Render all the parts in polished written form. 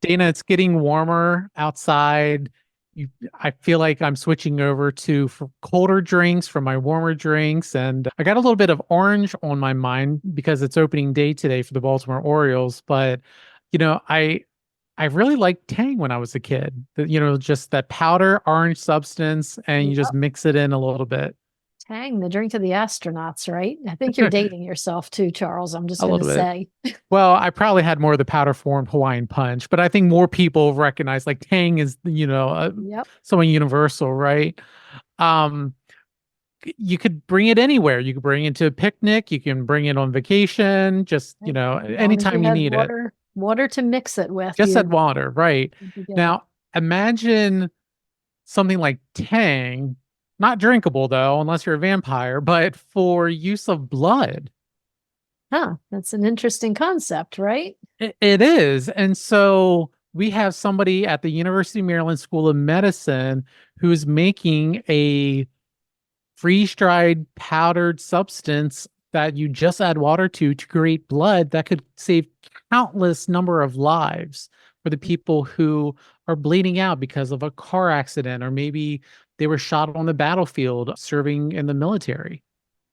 Dana, it's getting warmer outside. I feel like I'm switching over to colder drinks from my warmer drinks. And I got a little bit of orange on my mind because it's opening day today for the Baltimore Orioles. But, I really liked Tang when I was a kid. Just that powder orange substance, and you just Yep. mix it in a little bit. Tang, the drink of the astronauts, right? I think you're dating yourself too, Charles. I'm just A going to little bit. say. Well, I probably had more of the powder form Hawaiian punch, but I think more people recognize like Tang is, Yep. somewhat universal, right? Um, you could bring it anywhere. You could bring it to a picnic. You can bring it on vacation, just, Right. As long as you anytime you had need it. water to mix it with, Just add water, right? you'd be good. Now, imagine something like Tang, not drinkable though, unless you're a vampire, but for use of blood. Huh. That's an interesting concept, right? It is. And so we have somebody at the University of Maryland School of Medicine who's making a freeze-dried powdered substance that you just add water to create blood that could save countless number of lives for the people who are bleeding out because of a car accident, or maybe they were shot on the battlefield serving in the military.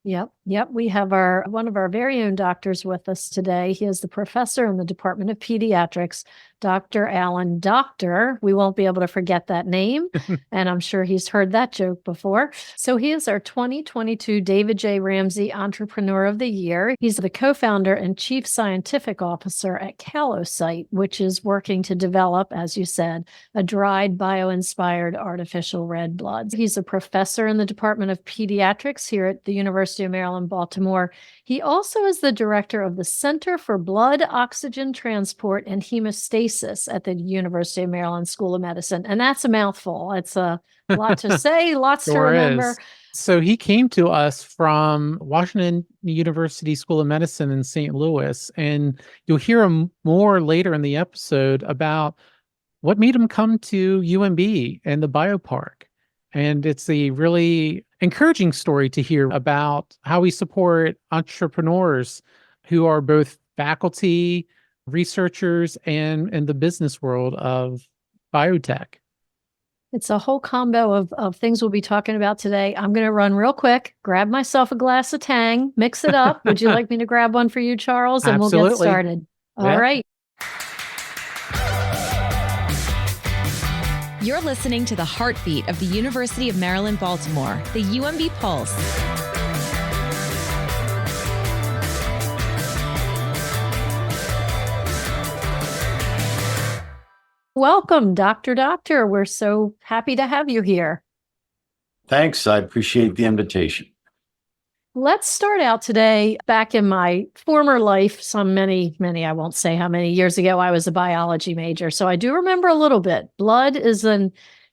Yep. Yep. We have one of our very own doctors with us today. He is the professor in the Department of Pediatrics, Dr. Allan Doctor. We won't be able to forget that name. And I'm sure he's heard that joke before. So he is our 2022 David J. Ramsay Entrepreneur of the Year. He's the co-founder and chief scientific officer at KaloCyte, which is working to develop, as you said, a dried bio-inspired artificial red blood. He's a professor in the Department of Pediatrics here at the University of Maryland, Baltimore. He also is the director of the Center for Blood Oxygen Transport and Hemostasis at the University of Maryland School of Medicine. And that's a mouthful. It's a lot to say, lots to Sure remember. is. So he came to us from Washington University School of Medicine in St. Louis, and you'll hear him more later in the episode about what made him come to UMB and the BioPark. And it's a really encouraging story to hear about how we support entrepreneurs who are both faculty, researchers, and in the business world of biotech. It's a whole combo of things we'll be talking about today. I'm going to run real quick, grab myself a glass of Tang, mix it up. Would you like me to grab one for you, Charles? And we'll get Absolutely. started. All Yeah. right. You're listening to the heartbeat of the University of Maryland, Baltimore, the UMB Pulse. Welcome, Dr. Doctor. We're so happy to have you here. Thanks. I appreciate the invitation. Let's start out today. Back in my former life, many, I won't say how many years ago, I was a biology major. So I do remember a little bit. Blood is an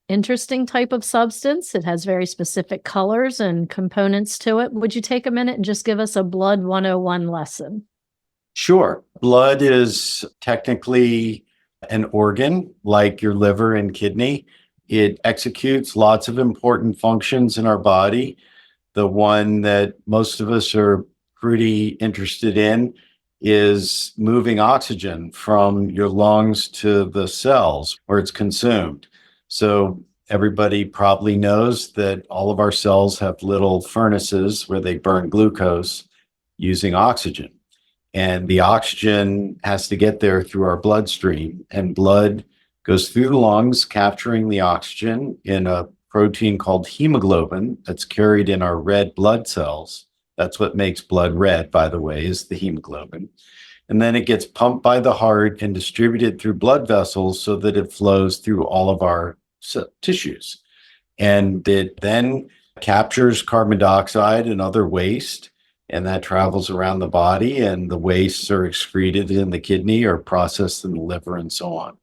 interesting type of substance. It has very specific colors and components to it. Would you take a minute and just give us a blood 101 lesson? Sure. Blood is technically an organ like your liver and kidney. It executes lots of important functions in our body. The one that most of us are pretty interested in is moving oxygen from your lungs to the cells where it's consumed. So everybody probably knows that all of our cells have little furnaces where they burn glucose using oxygen. And the oxygen has to get there through our bloodstream, and blood goes through the lungs, capturing the oxygen in a protein called hemoglobin that's carried in our red blood cells. That's what makes blood red, by the way, is the hemoglobin. And then it gets pumped by the heart and distributed through blood vessels so that it flows through all of our tissues. And it then captures carbon dioxide and other waste, and that travels around the body, and the wastes are excreted in the kidney or processed in the liver and so on.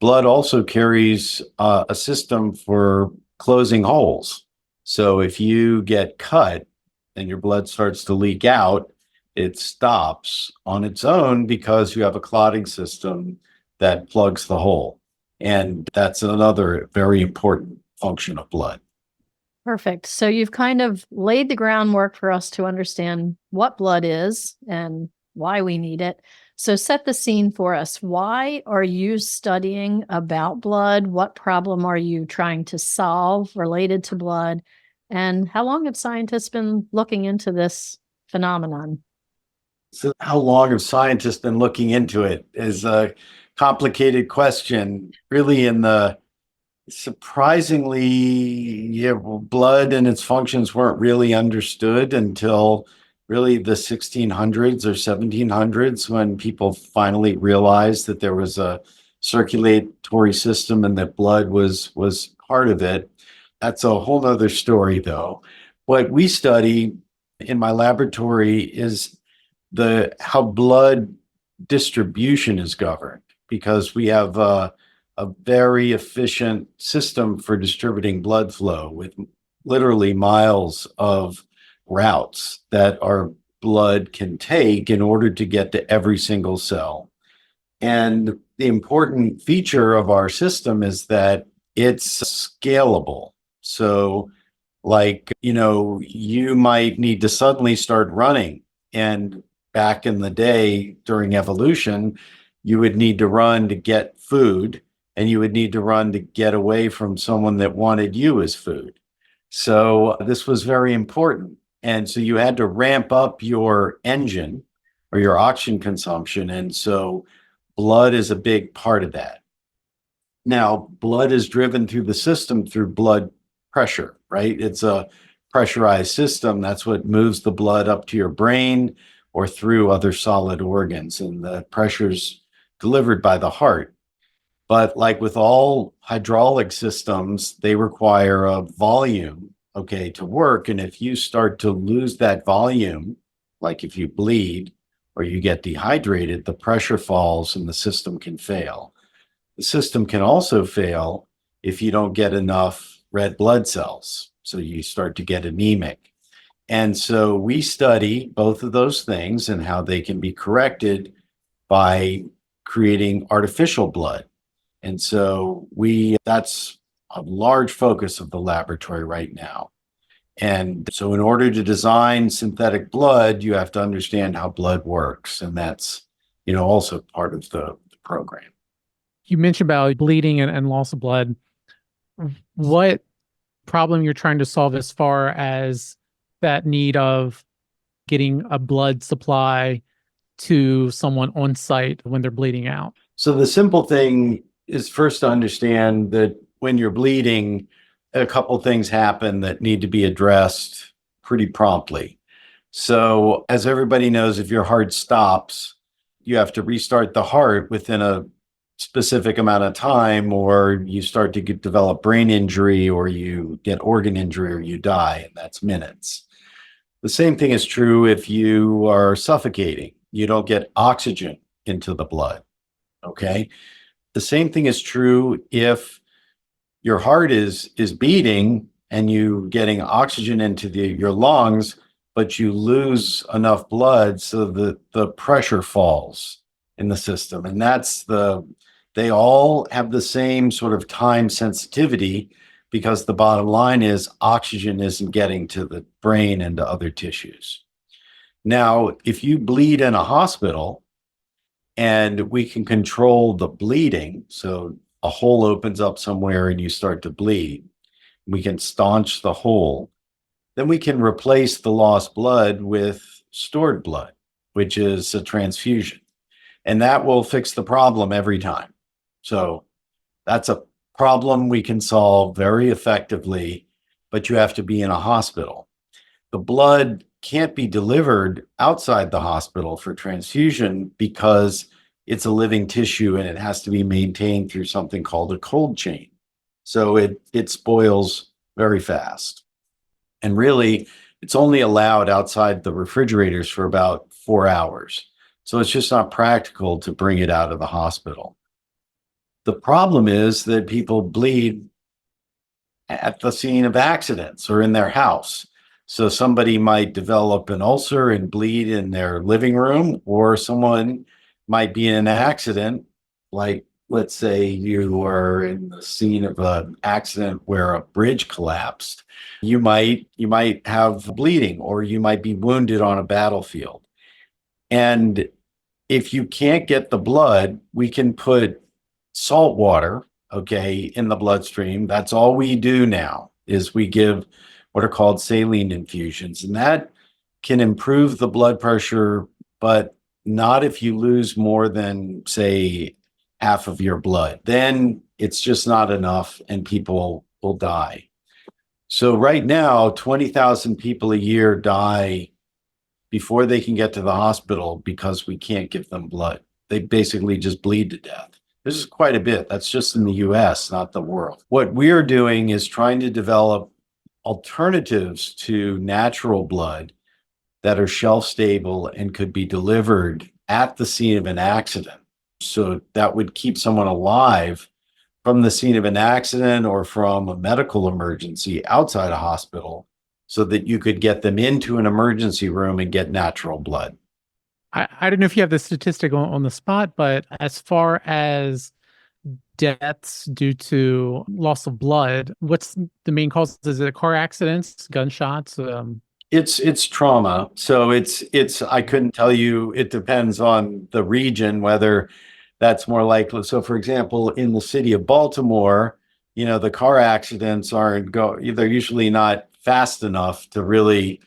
Blood also carries a system for closing holes. So if you get cut and your blood starts to leak out, it stops on its own because you have a clotting system that plugs the hole. And that's another very important function of blood. Perfect. So you've kind of laid the groundwork for us to understand what blood is and why we need it. So set the scene for us. Why are you studying about blood? What problem are you trying to solve related to blood? And how long have scientists been looking into this phenomenon? So how long have scientists been looking into it is a complicated question. Really, in the surprisingly, yeah, well, blood and its functions weren't really understood until really the 1600s or 1700s, when people finally realized that there was a circulatory system and that blood was part of it. That's a whole nother story, though. What we study in my laboratory is the how blood distribution is governed, because we have a very efficient system for distributing blood flow with literally miles of routes that our blood can take in order to get to every single cell. And the important feature of our system is that it's scalable. So, like, you might need to suddenly start running. And back in the day during evolution, you would need to run to get food, and you would need to run to get away from someone that wanted you as food. So this was very important. And so you had to ramp up your engine or your oxygen consumption. And so blood is a big part of that. Now, blood is driven through the system through blood pressure, right? It's a pressurized system. That's what moves the blood up to your brain or through other solid organs. And the pressure's delivered by the heart. But like with all hydraulic systems, they require a volume, okay, to work. And if you start to lose that volume, like if you bleed or you get dehydrated, the pressure falls and the system can fail. The system can also fail if you don't get enough red blood cells. So you start to get anemic. And so we study both of those things and how they can be corrected by creating artificial blood. And so that's a large focus of the laboratory right now. And so in order to design synthetic blood, you have to understand how blood works. And that's, also part of the program. You mentioned about bleeding and loss of blood. What problem you're trying to solve as far as that need of getting a blood supply to someone on site when they're bleeding out? So the simple thing is first to understand that when you're bleeding, a couple things happen that need to be addressed pretty promptly. So as everybody knows, if your heart stops, you have to restart the heart within a specific amount of time, or you start to develop brain injury, or you get organ injury, or you die, and that's minutes. The same thing is true if you are suffocating. You don't get oxygen into the blood, okay? The same thing is true if your heart is beating and you getting oxygen into your lungs, but you lose enough blood so that the pressure falls in the system. And they all have the same sort of time sensitivity, because the bottom line is oxygen isn't getting to the brain and to other tissues. Now, if you bleed in a hospital and we can control the bleeding, so a hole opens up somewhere and you start to bleed, we can staunch the hole, then we can replace the lost blood with stored blood, which is a transfusion. And that will fix the problem every time. So that's a problem we can solve very effectively, but you have to be in a hospital. The blood can't be delivered outside the hospital for transfusion because it's a living tissue and it has to be maintained through something called a cold chain. So it spoils very fast. And really, it's only allowed outside the refrigerators for about 4 hours. So it's just not practical to bring it out of the hospital. The problem is that people bleed at the scene of accidents or in their house. So somebody might develop an ulcer and bleed in their living room, or someone might be in an accident, like let's say you were in the scene of an accident where a bridge collapsed. You might have bleeding, or you might be wounded on a battlefield. And if you can't get the blood, we can put salt water, okay, in the bloodstream. That's all we do now is we give what are called saline infusions, and that can improve the blood pressure, but not if you lose more than, say, half of your blood. Then it's just not enough and people will die. So right now, 20,000 people a year die before they can get to the hospital because we can't give them blood. They basically just bleed to death. This is quite a bit. That's just in the US, not the world. What we're doing is trying to develop alternatives to natural blood that are shelf stable and could be delivered at the scene of an accident. So that would keep someone alive from the scene of an accident or from a medical emergency outside a hospital so that you could get them into an emergency room and get natural blood. I don't know if you have the statistic on the spot, but as far as deaths due to loss of blood, what's the main cause? Is it car accidents, gunshots? It's trauma. So it's I couldn't tell you. It depends on the region whether that's more likely. So for example, in the city of Baltimore, the car accidents they're usually not fast enough to really,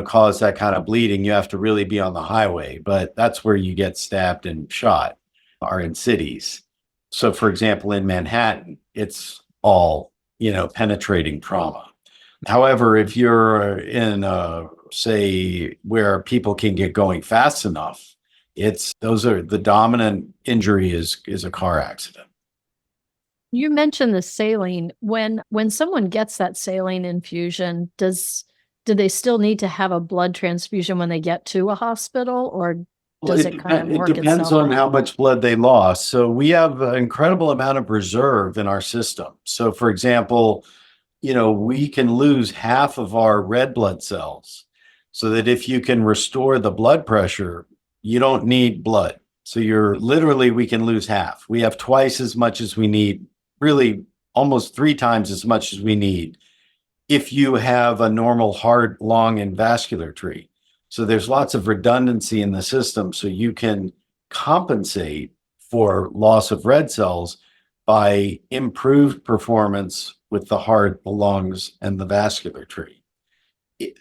cause that kind of bleeding. You have to really be on the highway, but that's where you get stabbed and shot, are in cities. So for example, in Manhattan, it's all, penetrating trauma. However, if you're in, say, where people can get going fast enough, those are the dominant injury is a car accident. You mentioned the saline. When someone gets that saline infusion, do they still need to have a blood transfusion when they get to a hospital, or does it kind of work itself? It depends on how much blood they lost. So we have an incredible amount of reserve in our system. So for example, we can lose half of our red blood cells so that if you can restore the blood pressure, you don't need blood. So we can lose half. We have twice as much as we need, really almost 3 times as much as we need if you have a normal heart, lung, and vascular tree. So there's lots of redundancy in the system. So you can compensate for loss of red cells by improved performance with the heart, the lungs, and the vascular tree.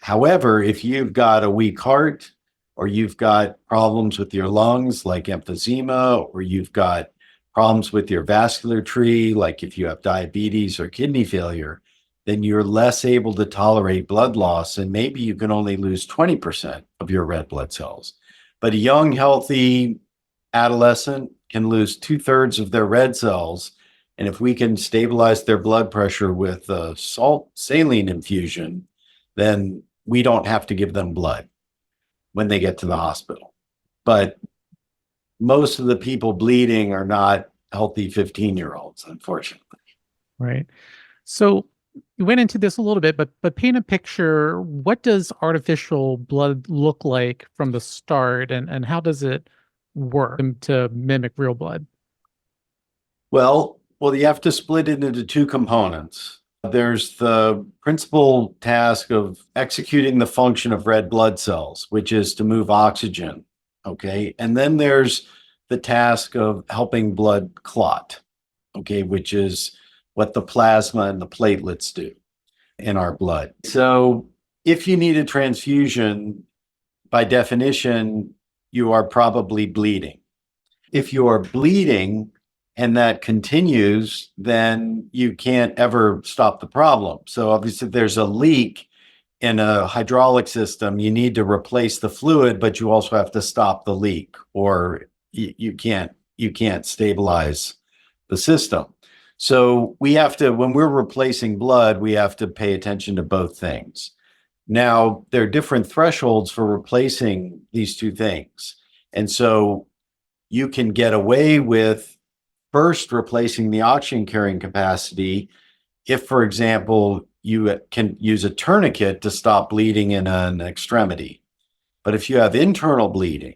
However, if you've got a weak heart, or you've got problems with your lungs like emphysema, or you've got problems with your vascular tree, like if you have diabetes or kidney failure, then you're less able to tolerate blood loss, and maybe you can only lose 20% of your red blood cells. But a young, healthy adolescent can lose 2/3 of their red cells. And if we can stabilize their blood pressure with a saline infusion, then we don't have to give them blood when they get to the hospital. But most of the people bleeding are not healthy 15-year-olds, unfortunately. Right. So you went into this a little bit, but paint a picture. What does artificial blood look like from the start, and how does it work to mimic real blood? Well, you have to split it into 2 components. There's the principal task of executing the function of red blood cells, which is to move oxygen. Okay. And then there's the task of helping blood clot. Okay. Which is what the plasma and the platelets do in our blood. So if you need a transfusion, by definition, you are probably bleeding. If you are bleeding and that continues, then you can't ever stop the problem. So obviously if there's a leak in a hydraulic system, you need to replace the fluid, but you also have to stop the leak, or you can't stabilize the system. So we have to, when we're replacing blood, we have to pay attention to both things. Now, there are different thresholds for replacing these 2 things. And so you can get away with first replacing the oxygen carrying capacity if, for example, you can use a tourniquet to stop bleeding in an extremity. But if you have internal bleeding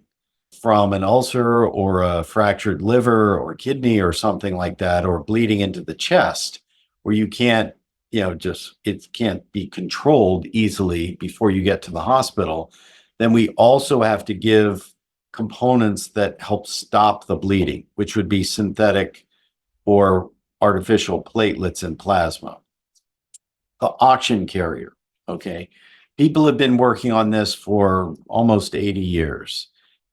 from an ulcer or a fractured liver or kidney or something like that, or bleeding into the chest, where you can't, it can't be controlled easily before you get to the hospital, then we also have to give components that help stop the bleeding, which would be synthetic or artificial platelets and plasma. The oxygen carrier, okay? People have been working on this for almost 80 years.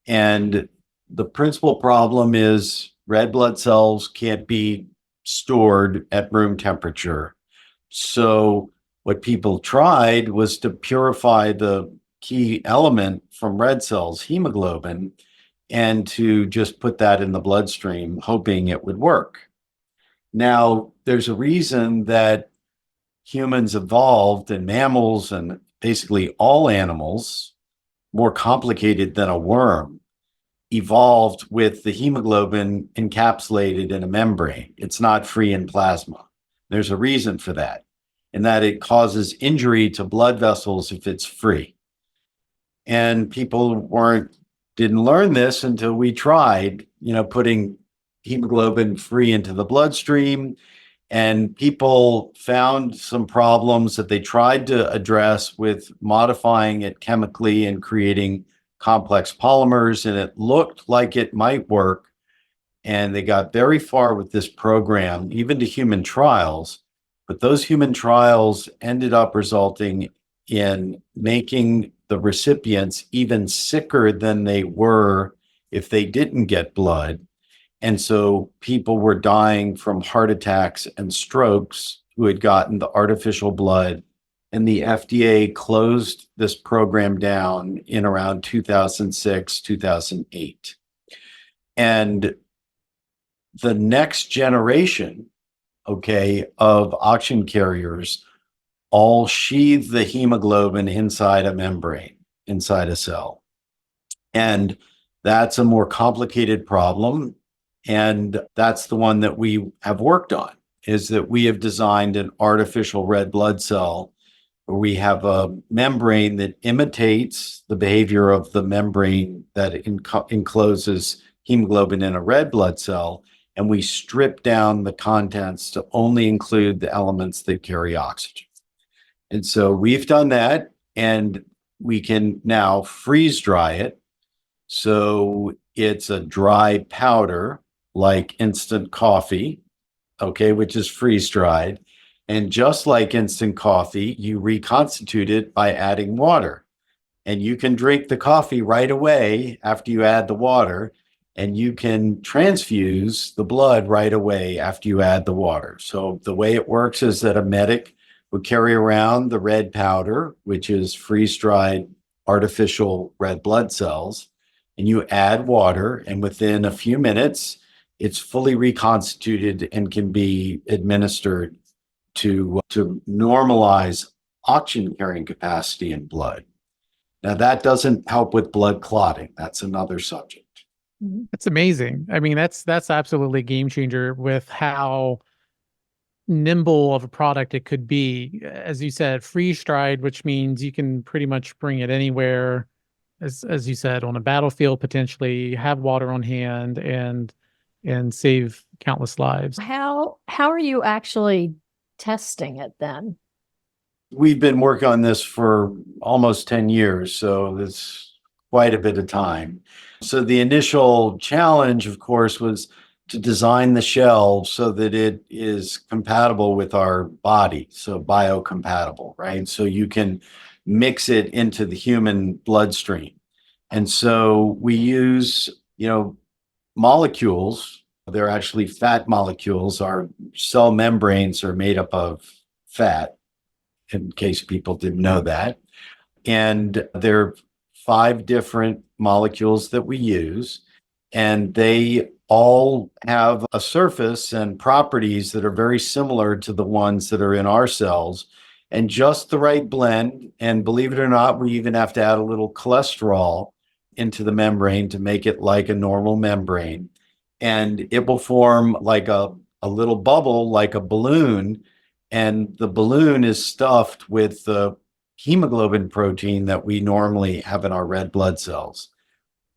And the principal problem is red blood cells can't be stored at room temperature. So what people tried was to purify the key element from red cells, hemoglobin, and to just put that in the bloodstream, hoping it would work. Now, there's a reason that humans evolved and mammals and basically all animals, more complicated than a worm, evolved with the hemoglobin encapsulated in a membrane. It's not free in plasma. There's a reason for that, in that it causes injury to blood vessels if it's free. And people didn't learn this until we tried, putting hemoglobin free into the bloodstream. And people found some problems that they tried to address with modifying it chemically and creating complex polymers, and it looked like it might work. And they got very far with this program, even to human trials. But those human trials ended up resulting in making the recipients even sicker than they were if they didn't get blood. And so people were dying from heart attacks and strokes who had gotten the artificial blood. And the FDA closed this program down in around 2006, 2008. And the next generation, of oxygen carriers all sheathe the hemoglobin inside a membrane, inside a cell. And that's a more complicated problem. And that's the one that we have worked on, is that we have designed an artificial red blood cell where we have a membrane that imitates the behavior of the membrane that encloses hemoglobin in a red blood cell. And we strip down the contents to only include the elements that carry oxygen. And so we've done that, and we can now freeze dry it. So it's a dry powder like instant coffee, which is freeze dried. And just like instant coffee, you reconstitute it by adding water. And you can drink the coffee right away after you add the water, and you can transfuse the blood right away after you add the water. So the way it works is that a medic would carry around the red powder, which is freeze-dried artificial red blood cells, and you add water, and within a few minutes, it's fully reconstituted and can be administered to normalize oxygen carrying capacity in blood. Now, that doesn't help with blood clotting. That's another subject. That's amazing. I mean, that's absolutely a game changer with how nimble of a product it could be. As you said, freeze dried, which means you can pretty much bring it anywhere, as you said, on a battlefield, potentially have water on hand and save countless lives. How are you actually testing it then? We've been working on this for almost 10 years, so it's quite a bit of time. So the initial challenge, of course, was to design the shell so that it is compatible with our body, so biocompatible, right? So you can mix it into the human bloodstream. And so we use, molecules. They're actually fat molecules. Our cell membranes are made up of fat, in case people didn't know that. And there are 5 different molecules that we use, and they all have a surface and properties that are very similar to the ones that are in our cells, and just the right blend. And believe it or not, we even have to add a little cholesterol into the membrane to make it like a normal membrane. And it will form like a little bubble, like a balloon. And the balloon is stuffed with the hemoglobin protein that we normally have in our red blood cells.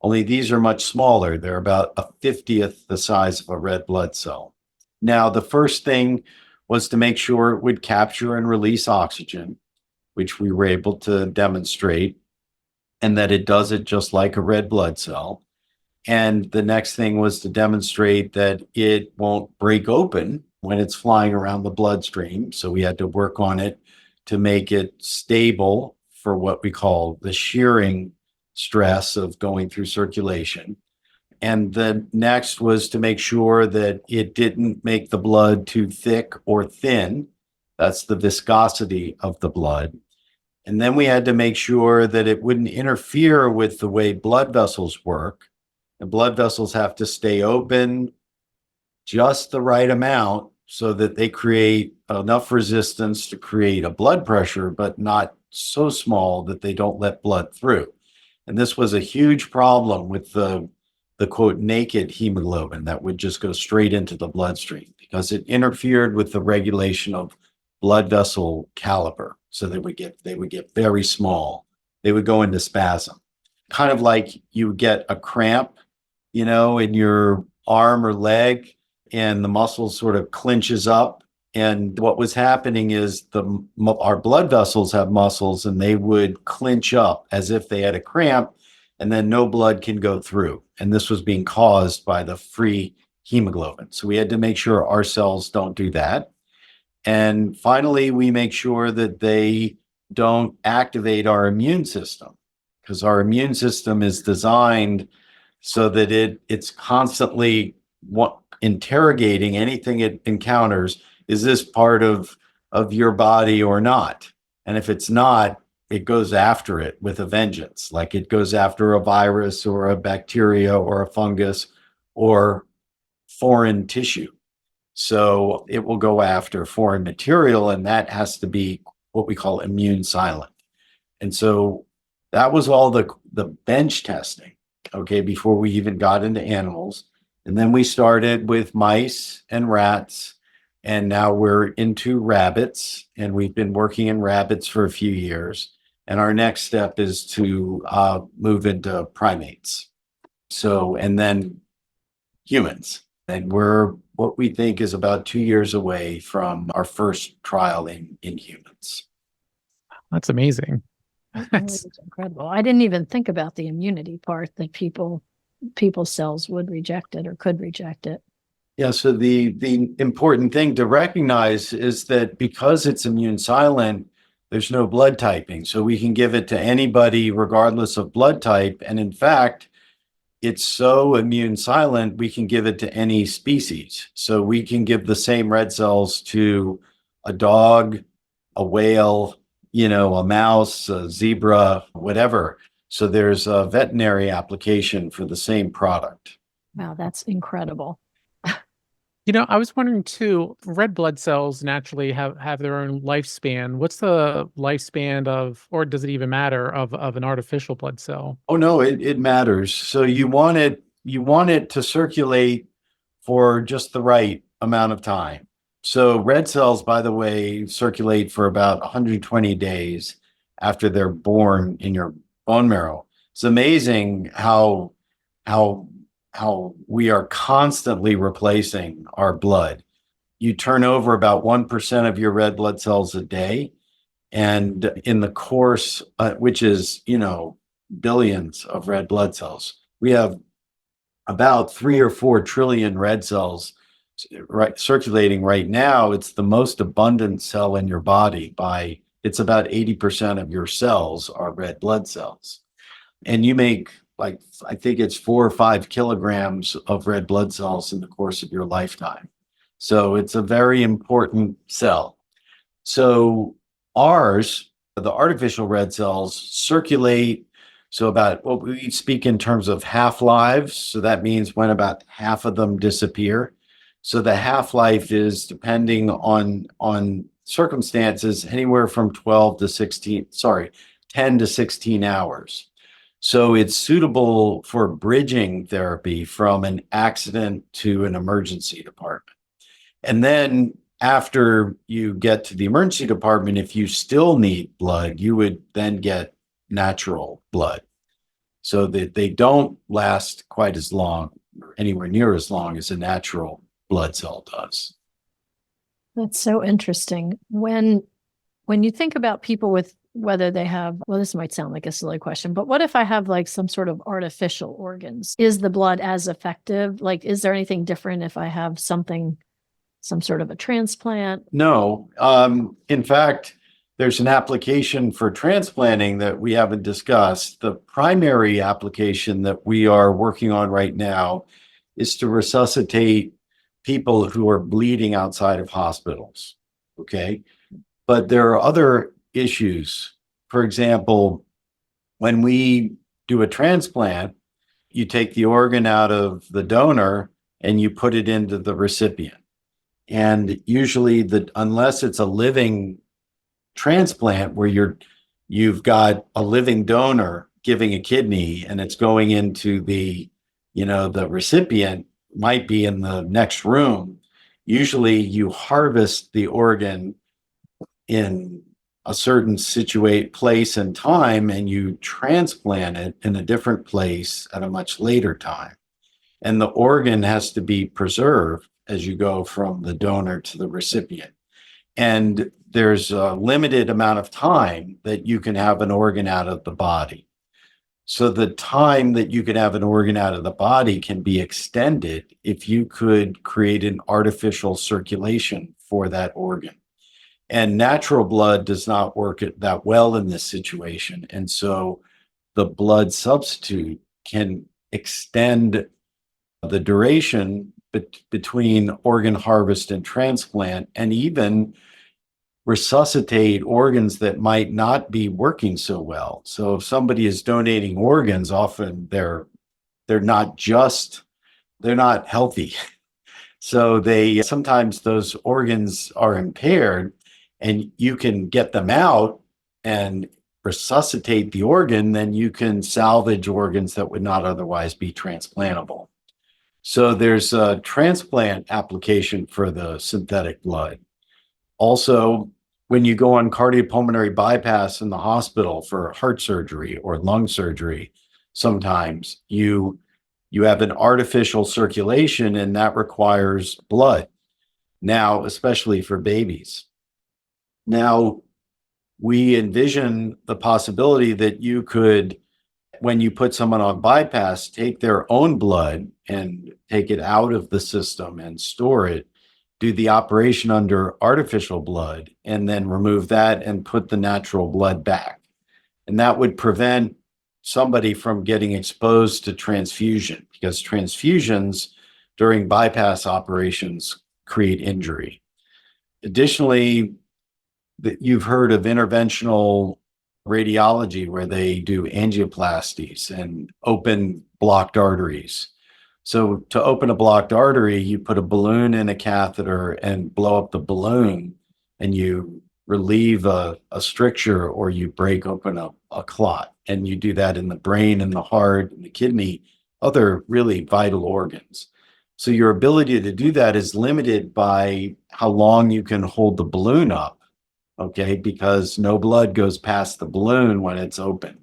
Only these are much smaller. They're about a 50th the size of a red blood cell. Now, the first thing was to make sure it would capture and release oxygen, which we were able to demonstrate, and that it does it just like a red blood cell. And the next thing was to demonstrate that it won't break open when it's flying around the bloodstream. So we had to work on it to make it stable for what we call the shearing stress of going through circulation. And the next was to make sure that it didn't make the blood too thick or thin. That's the viscosity of the blood. And then we had to make sure that it wouldn't interfere with the way blood vessels work. The blood vessels have to stay open just the right amount so that they create enough resistance to create a blood pressure, but not so small that they don't let blood through. And this was a huge problem with the quote naked hemoglobin that would just go straight into the bloodstream because it interfered with the regulation of blood vessel caliber. So they would get very small. They would go into spasm, kind of like you would get a cramp, in your arm or leg, and the muscle sort of clinches up. And what was happening is our blood vessels have muscles, and they would clinch up as if they had a cramp, and then no blood can go through. And this was being caused by the free hemoglobin. So we had to make sure our cells don't do that. And finally, we make sure that they don't activate our immune system, because our immune system is designed so that it's constantly interrogating anything it encounters. Is this part of your body or not? And if it's not, it goes after it with a vengeance, like it goes after a virus or a bacteria or a fungus or foreign tissue. So it will go after foreign material, and that has to be what we call immune silent. And so that was all the bench testing, okay, before we even got into animals. And then we started with mice and rats, and now we're into rabbits, and we've been working in rabbits for a few years. And our next step is to move into primates. So, and then humans. And we're what we think is about 2 years away from our first trial in humans. That's amazing. That's incredible. I didn't even think about the immunity part, that people's cells would reject it or could reject it. Yeah, so the important thing to recognize is that because it's immune silent, there's no blood typing. So we can give it to anybody regardless of blood type. And in fact, it's so immune silent, we can give it to any species. So we can give the same red cells to a dog, a whale, a mouse, a zebra, whatever. So there's a veterinary application for the same product. Wow, that's incredible. I was wondering too, red blood cells naturally have their own lifespan. What's the lifespan of, or does it even matter, of an artificial blood cell? Oh no, it matters. So you want it to circulate for just the right amount of time. So red cells, by the way, circulate for about 120 days after they're born in your bone marrow. It's amazing how we are constantly replacing our blood. You turn over about 1% of your red blood cells a day. And in the course, which is, billions of red blood cells, we have about 3 or 4 trillion red cells circulating right now. It's the most abundant cell in your body it's about 80% of your cells are red blood cells. And you make, I think it's 4 or 5 kilograms of red blood cells in the course of your lifetime. So it's a very important cell. So the artificial red cells circulate. So we speak in terms of half-lives. So that means when about half of them disappear. So the half-life is, depending on circumstances, anywhere from 10 to 16 hours. So it's suitable for bridging therapy from an accident to an emergency department. And then after you get to the emergency department, if you still need blood, you would then get natural blood, so that they don't last quite as long, or anywhere near as long as a natural blood cell does. That's so interesting. When you think about people with whether they have, well, this might sound like a silly question, but what if I have like some sort of artificial organs? Is the blood as effective? Like, is there anything different if I have something, some sort of a transplant? No. In fact, there's an application for transplanting that we haven't discussed. The primary application that we are working on right now is to resuscitate people who are bleeding outside of hospitals. Okay. But there are other issues. For example, when we do a transplant, you take the organ out of the donor and you put it into the recipient. And usually unless it's a living transplant where you've got a living donor giving a kidney and it's going into the recipient might be in the next room. Usually you harvest the organ in a certain place and time, and you transplant it in a different place at a much later time. And the organ has to be preserved as you go from the donor to the recipient. And there's a limited amount of time that you can have an organ out of the body. So the time that you can have an organ out of the body can be extended if you could create an artificial circulation for that organ. And natural blood does not work that well in this situation. And so the blood substitute can extend the duration between organ harvest and transplant, and even resuscitate organs that might not be working so well. So if somebody is donating organs, often they're not healthy. So sometimes those organs are impaired, and you can get them out and resuscitate the organ, then you can salvage organs that would not otherwise be transplantable. So there's a transplant application for the synthetic blood. Also, when you go on cardiopulmonary bypass in the hospital for heart surgery or lung surgery, sometimes you have an artificial circulation, and that requires blood. Now, especially for babies. Now, we envision the possibility that you could, when you put someone on bypass, take their own blood and take it out of the system and store it, do the operation under artificial blood, and then remove that and put the natural blood back. And that would prevent somebody from getting exposed to transfusion, because transfusions during bypass operations create injury. Additionally, you've heard of interventional radiology, where they do angioplasties and open blocked arteries. So to open a blocked artery, you put a balloon in a catheter and blow up the balloon, and you relieve a stricture, or you break open a clot. And you do that in the brain and the heart and the kidney, other really vital organs. So your ability to do that is limited by how long you can hold the balloon up, okay? Because no blood goes past the balloon when it's open.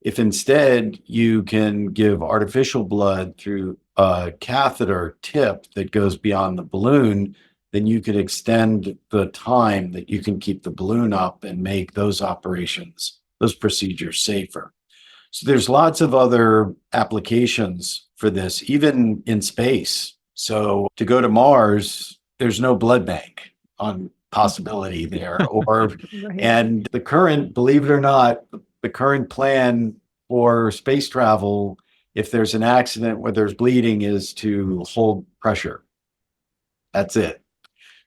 If instead you can give artificial blood through a catheter tip that goes beyond the balloon, then you could extend the time that you can keep the balloon up and make those procedures safer. So there's lots of other applications for this, even in space. So to go to Mars, there's no blood bank on possibility there. Right. And believe it or not, the current plan for space travel, if there's an accident where there's bleeding, is to hold pressure. That's it.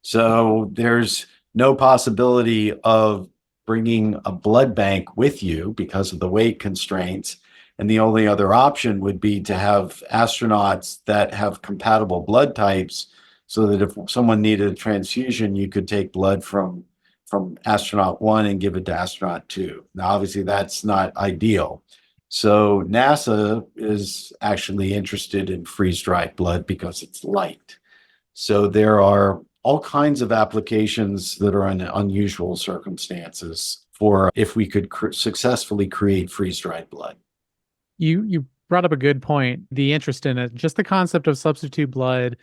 So there's no possibility of bringing a blood bank with you because of the weight constraints. And the only other option would be to have astronauts that have compatible blood types, so that if someone needed a transfusion, you could take blood from astronaut 1 and give it to astronaut 2. Now, obviously, that's not ideal. So NASA is actually interested in freeze-dried blood because it's light. So there are all kinds of applications that are in unusual circumstances for if we could successfully create freeze-dried blood. You brought up a good point, the interest in it, just the concept of substitute blood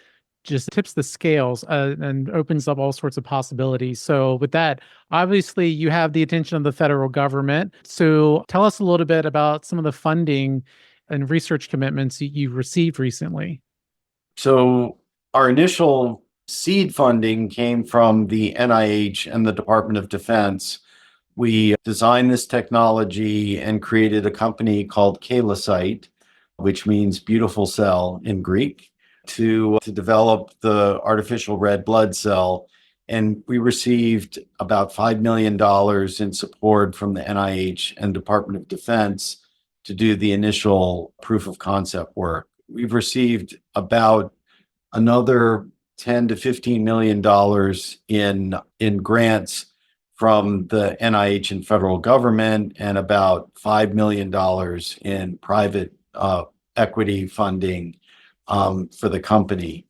just tips the scales and opens up all sorts of possibilities. So with that, obviously you have the attention of the federal government. So tell us a little bit about some of the funding and research commitments you've received recently. So our initial seed funding came from the NIH and the Department of Defense. We designed this technology and created a company called KaloCyte, which means beautiful cell in Greek, to develop the artificial red blood cell. And we received about $5 million in support from the NIH and Department of Defense to do the initial proof of concept work. We've received about another $10 to $15 million in grants from the NIH and federal government, and about $5 million in private equity funding for the company.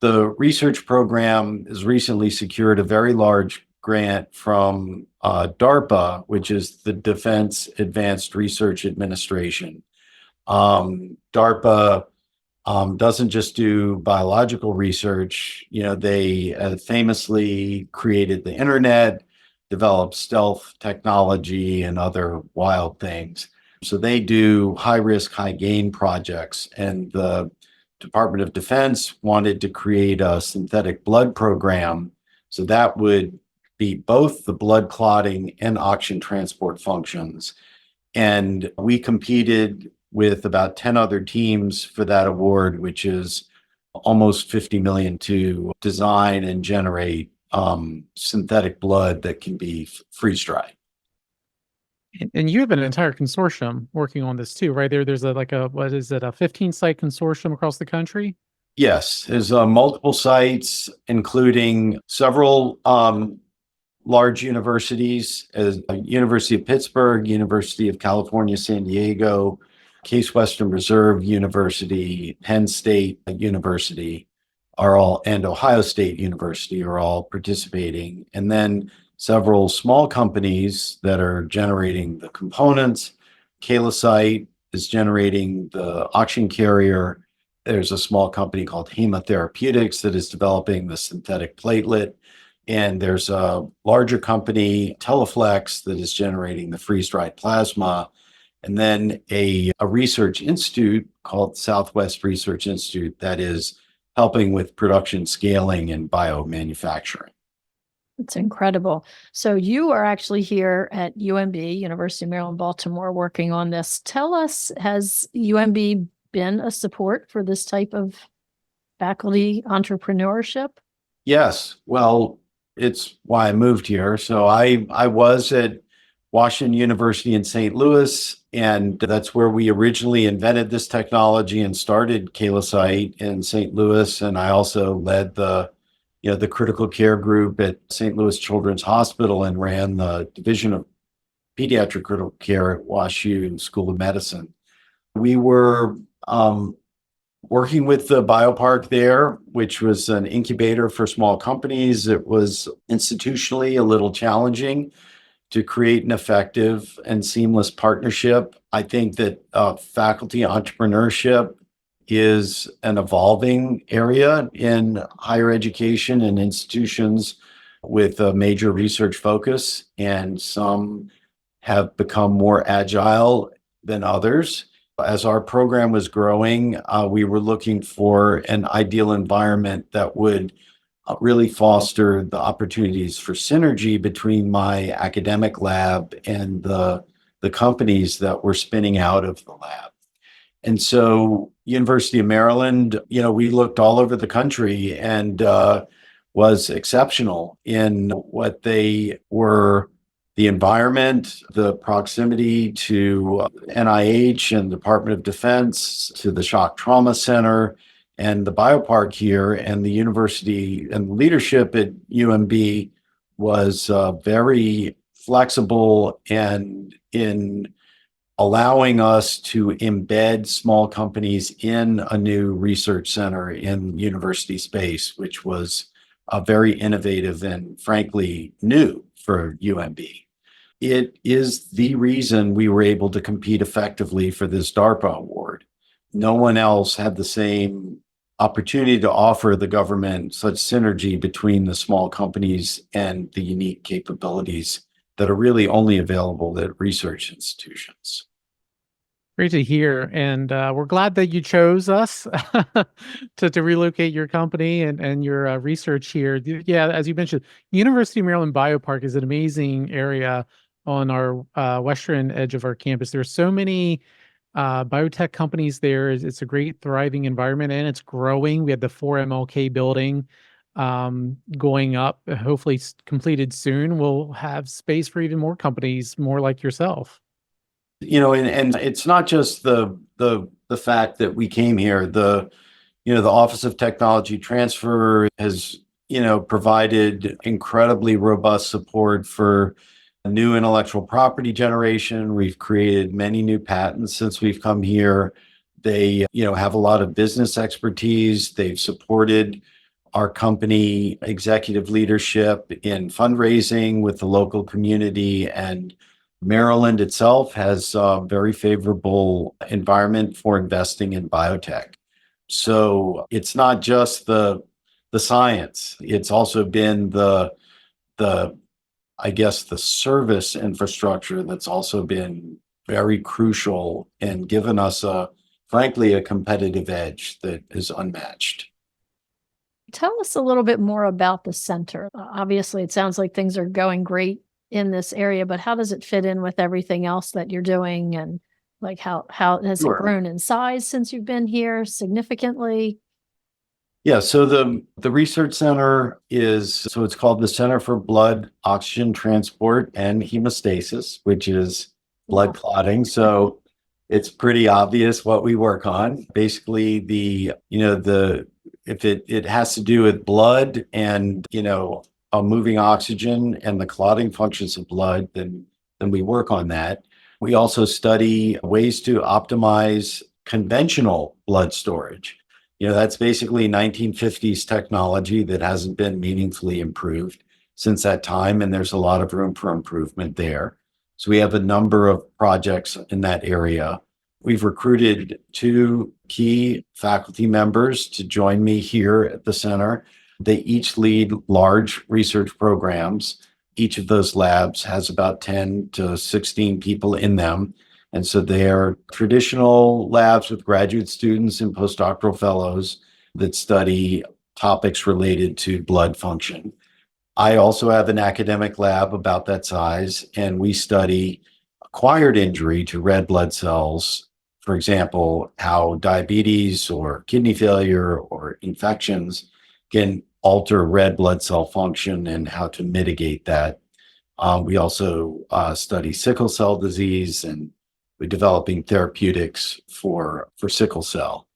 The research program has recently secured a very large grant from DARPA, which is the Defense Advanced Research Administration. DARPA doesn't just do biological research. They famously created the internet, developed stealth technology, and other wild things. So they do high-risk, high-gain projects. And the Department of Defense wanted to create a synthetic blood program. So that would be both the blood clotting and oxygen transport functions. And we competed with about 10 other teams for that award, which is almost $50 million to design and generate synthetic blood that can be freeze-dried. And you have an entire consortium working on this too, right? There's a 15-site consortium across the country? Yes, there's multiple sites, including several large universities, as University of Pittsburgh, University of California, San Diego, Case Western Reserve University, Penn State University and Ohio State University are all participating. And then several small companies that are generating the components. KaloCyte is generating the oxygen carrier. There's a small company called Hemotherapeutics that is developing the synthetic platelet. And there's a larger company, Teleflex, that is generating the freeze-dried plasma. And then a research institute called Southwest Research Institute that is helping with production scaling and biomanufacturing. It's incredible. So you are actually here at UMB, University of Maryland, Baltimore, working on this. Tell us, has UMB been a support for this type of faculty entrepreneurship? Yes. Well, it's why I moved here. So I was at Washington University in St. Louis, and that's where we originally invented this technology and started KaloCyte in St. Louis. And I also led the critical care group at St. Louis Children's Hospital and ran the Division of Pediatric Critical Care at WashU School of Medicine. We were working with the BioPark there, which was an incubator for small companies. It was institutionally a little challenging to create an effective and seamless partnership. I think that faculty entrepreneurship is an evolving area in higher education and institutions with a major research focus, and some have become more agile than others. As our program was growing, we were looking for an ideal environment that would really foster the opportunities for synergy between my academic lab and the companies that were spinning out of the lab. And so University of Maryland, we looked all over the country and was exceptional in what they were, the environment, the proximity to NIH and Department of Defense, to the Shock Trauma Center and the BioPark here, and the university and leadership at UMB was very flexible and in allowing us to embed small companies in a new research center in university space, which was very innovative and frankly new for UMB. It is the reason we were able to compete effectively for this DARPA award. No one else had the same opportunity to offer the government such synergy between the small companies and the unique capabilities that are really only available at research institutions. Great to hear. And we're glad that you chose us to relocate your company and your research here. Yeah, as you mentioned, University of Maryland BioPark is an amazing area on our western edge of our campus. There's so many biotech companies there. It's a great, thriving environment, and it's growing. We have the 4MLK building going up, hopefully completed soon. We'll have space for even more companies, more like yourself. And it's not just the fact that we came here. The Office of Technology Transfer has provided incredibly robust support for new intellectual property generation. We've created many new patents since we've come here. They have a lot of business expertise. They've supported our company executive leadership in fundraising with the local community, and Maryland itself has a very favorable environment for investing in biotech. So it's not just the science. It's also been the I guess the service infrastructure that's also been very crucial and given us frankly a competitive edge that is unmatched. Tell us a little bit more about the center. Obviously, it sounds like things are going great in this area, but how does it fit in with everything else that you're doing? And like how has Sure. it grown in size since you've been here significantly? Yeah, so the research center it's called the Center for Blood Oxygen Transport and Hemostasis, which is blood clotting. So it's pretty obvious what we work on. Basically, if it has to do with blood and moving oxygen and the clotting functions of blood, then we work on that. We also study ways to optimize conventional blood storage. That's basically 1950s technology that hasn't been meaningfully improved since that time, and there's a lot of room for improvement there. So we have a number of projects in that area. We've recruited 2 key faculty members to join me here at the center. They each lead large research programs. Each of those labs has about 10 to 16 people in them. And so they are traditional labs with graduate students and postdoctoral fellows that study topics related to blood function. I also have an academic lab about that size, and we study acquired injury to red blood cells. For example, how diabetes or kidney failure or infections can alter red blood cell function and how to mitigate that. We also study sickle cell disease, and we're developing therapeutics for sickle cell.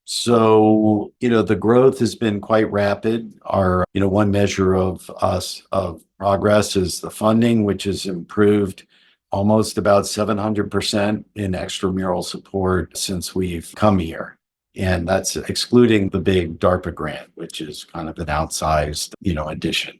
So, the growth has been quite rapid. Our, one measure of progress is the funding, which has improved almost about 700% in extramural support since we've come here. And that's excluding the big DARPA grant, which is kind of an outsized, addition.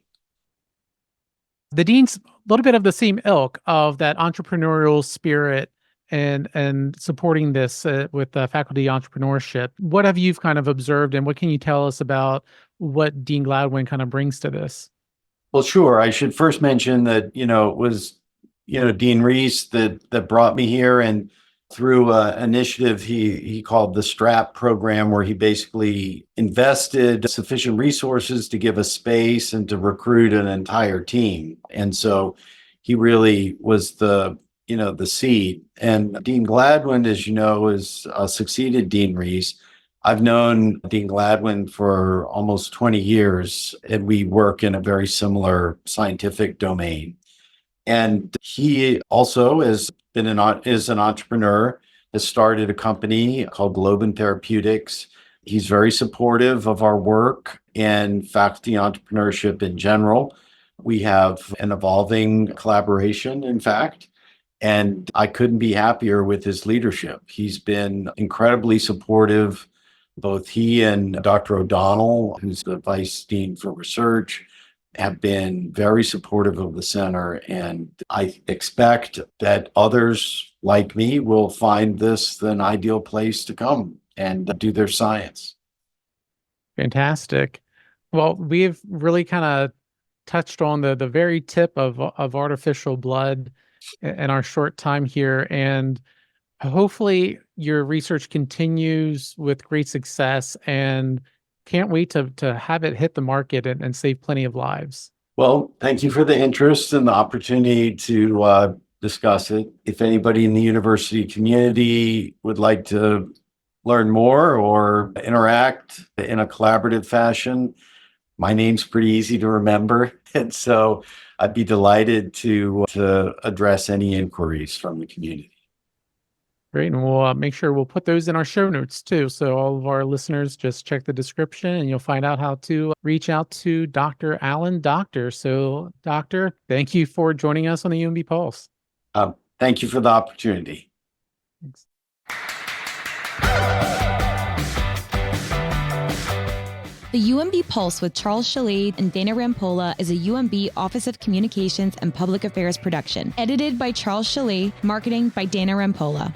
The dean's a little bit of the same ilk of that entrepreneurial spirit and supporting this with faculty entrepreneurship. What have you kind of observed, and what can you tell us about what Dean Gladwin kind of brings to this? Well, sure. I should first mention that, it was, Dean Reese that brought me here, and through an initiative he called the STRAP program, where he basically invested sufficient resources to give us space and to recruit an entire team. And so he really was the seed. And Dean Gladwin, as you know, has succeeded Dean Reese. I've known Dean Gladwin for almost 20 years, and we work in a very similar scientific domain. And he also is an entrepreneur, has started a company called Globin Therapeutics. He's very supportive of our work and faculty entrepreneurship in general. We have an evolving collaboration, in fact, and I couldn't be happier with his leadership. He's been incredibly supportive. Both he and Dr. O'Donnell, who's the Vice Dean for Research, have been very supportive of the center, and I expect that others like me will find this an ideal place to come and do their science. Fantastic. Well, we've really kind of touched on the very tip of artificial blood in our short time here, and hopefully your research continues with great success, and can't wait to have it hit the market and save plenty of lives. Well, thank you for the interest and the opportunity to discuss it. If anybody in the university community would like to learn more or interact in a collaborative fashion, my name's pretty easy to remember. And so I'd be delighted to address any inquiries from the community. Great. And we'll make sure we'll put those in our show notes too. So all of our listeners, just check the description and you'll find out how to reach out to Dr. Allan Doctor. So, Doctor, thank you for joining us on the UMB Pulse. Thank you for the opportunity. Thanks. The UMB Pulse with Charles Chalet and Dana Rampolla is a UMB Office of Communications and Public Affairs production. Edited by Charles Chalet, marketing by Dana Rampolla.